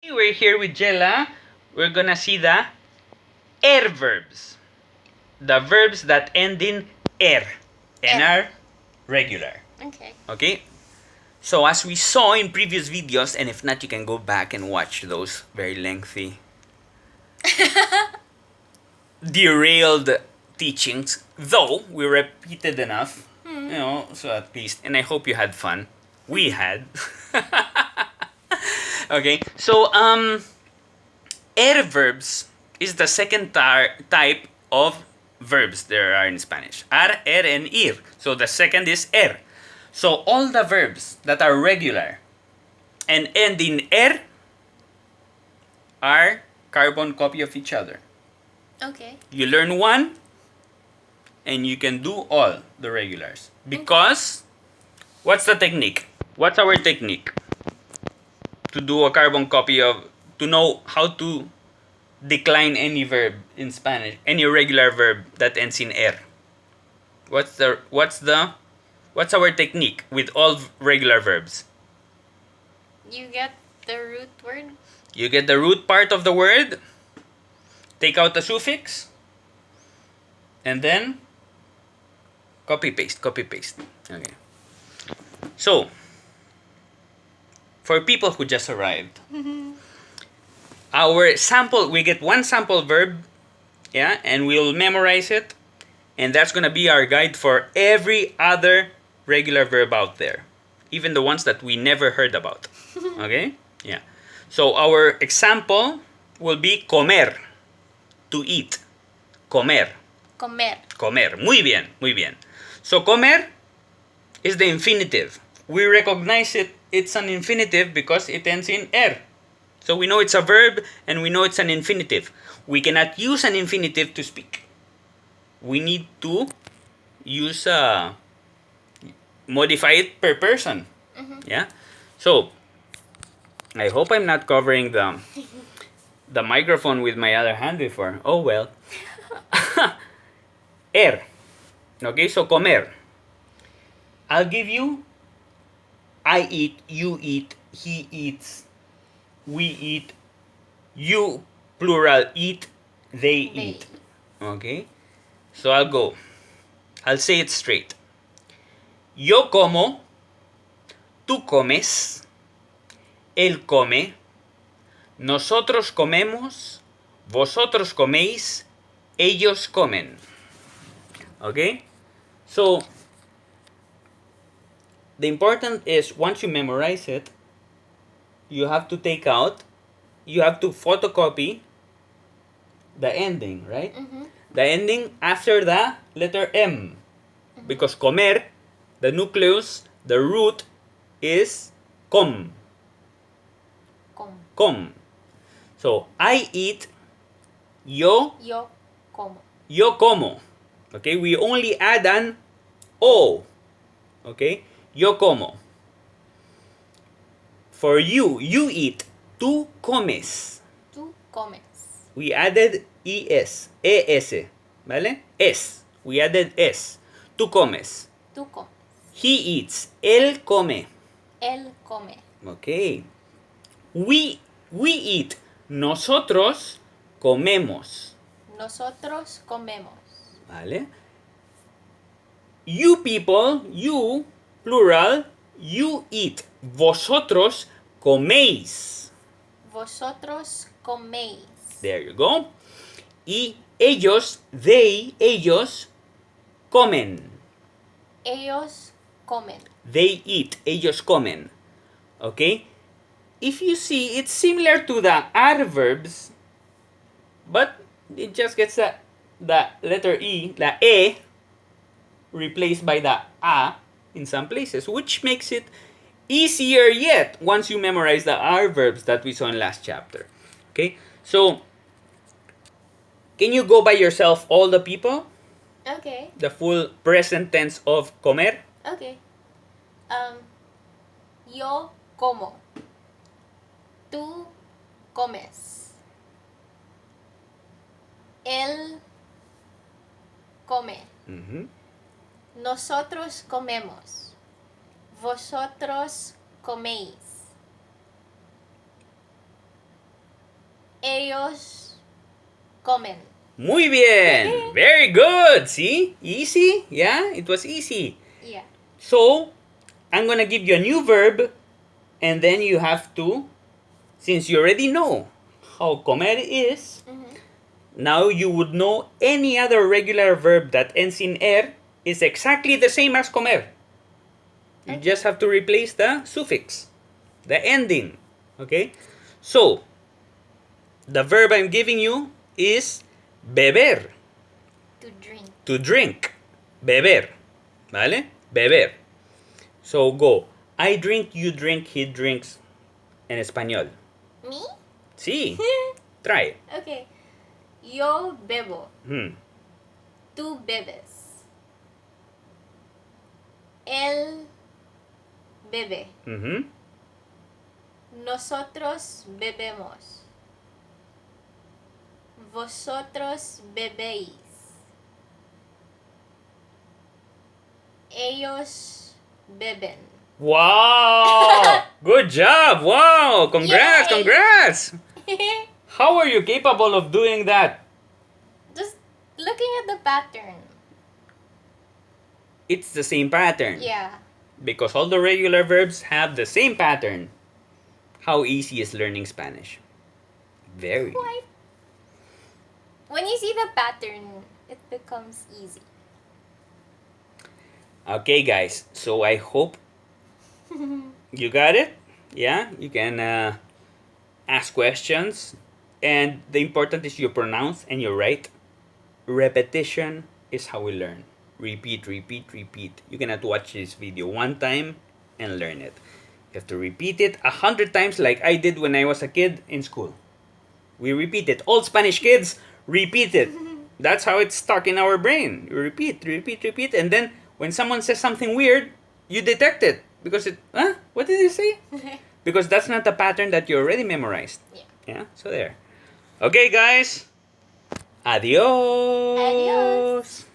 We're here with Jella. We're gonna see the er verbs. The verbs that end in er and are regular. Okay. Okay? So as we saw in previous videos, and if not, you can go back and watch those very lengthy derailed teachings. Though we repeated enough, so at least, and I hope you had fun. We had. Okay, so verbs is the second type of verbs there are in Spanish. Ar, and ir. So the second is So all the verbs that are regular and end in are carbon copy of each other. Okay. You learn one and you can do all the regulars. Because what's the technique? What's our technique? To do a carbon copy of, to know how to decline any verb in Spanish, any regular verb that ends in What's our technique with all regular verbs? You get the root word? You get the root part of the word, take out the suffix, and then copy paste. Okay. So, for people who just arrived, our sample, we get one sample verb, and we'll memorize it, and that's gonna be our guide for every other regular verb out there, even the ones that we never heard about. Okay? Yeah. So our example will be comer, to eat. Comer. Comer. Muy bien, muy bien. So comer is the infinitive. We recognize it's an infinitive because it ends in So we know it's a verb and we know it's an infinitive. We cannot use an infinitive to speak. We need to use modify it per person. Yeah. So I hope I'm not covering the microphone with my other hand before. Oh well. Okay, so comer. I'll give you I eat, you eat, he eats, we eat, you plural eat, they eat. Okay? So I'll say it straight. Yo como, tú comes, él come, nosotros comemos, vosotros coméis, ellos comen. Okay? So the important is once you memorize it, you have to photocopy the ending, right? The ending after the letter M. Because comer, the nucleus, the root is com. So I eat, yo como. Okay, we only add an O. Okay, yo como. For you eat, tú comes. We added es, ¿vale? Es. We added es. Tú comes. He eats, él come. Okay. We eat, nosotros comemos. ¿Vale? You people, you, plural, you eat. Vosotros coméis. There you go. Y ellos, ellos comen. They eat, ellos comen. Okay? If you see, it's similar to the are verbs, but it just gets the letter E, the E, replaced by the A in some places, which makes it easier yet once you memorize the are verbs that we saw in last chapter. Okay? So, can you go by yourself all the people? Okay. The full present tense of comer? Okay. Yo como. Tú comes. Él come. Nosotros comemos. Vosotros coméis. Ellos comen. Muy bien. Very good. See? Easy? Yeah, it was easy. Yeah. So, I'm going to give you a new verb, and then you have to, since you already know how comer is, now you would know any other regular verb that ends in er is exactly the same as comer. You just have to replace the suffix, the ending. Okay? So, the verb I'm giving you is beber, To drink. to drink. Beber. ¿Vale? Beber. So go. I drink, you drink, he drinks. En español. Me? Sí. Try. Okay. Yo bebo. Hmm. Tú bebes. Él bebe. Mhm. Nosotros bebemos. Vosotros bebéis. Ellos beben. Wow! Good job! Wow! Congrats! Yay! Congrats! How are you capable of doing that? Just looking at the pattern. It's the same pattern. Yeah. Because all the regular verbs have the same pattern. How easy is learning Spanish? Very. Quite. When you see the pattern, it becomes easy. Okay, guys. So I hope you got it. Yeah, you can ask questions. And the important is you pronounce and you write. Repetition is how we learn. Repeat, repeat, repeat. You cannot watch this video one time and learn it. You have to repeat it 100 times like I did when I was a kid in school. We repeat it. All Spanish kids repeat it. That's how it's stuck in our brain. You repeat, repeat, repeat. And then when someone says something weird, you detect it. Because it, huh? What did he say? Because that's not a pattern that you already memorized. Yeah. Yeah, so there. Okay, guys. Adios. Adios.